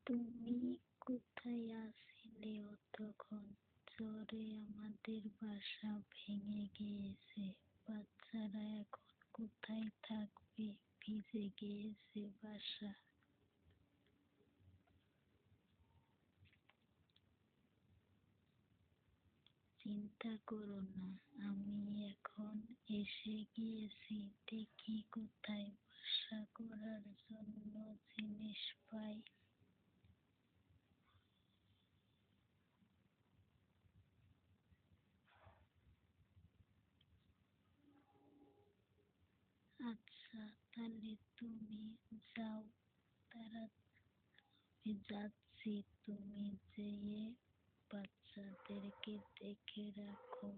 তুমি কোথায় আছিলে অতক্ষণ? ঝড়ে আমাদের বাসা ভেঙে গিয়েছে। বাচ্চারা এখন কোথায় থাকবে? ভিজে গিয়েছে বাসা। চিন্তা করো না, আমি এখন এসে গিয়েছি। দেখি কোথায় বাসা করার জন্য জিনিস পাই। আচ্ছা, তাহলে তুমি যাও, তাড়াতাড়ি যাচ্ছি। তুমি যেয়ে বাচ্চাদেরকে দেখে রাখো।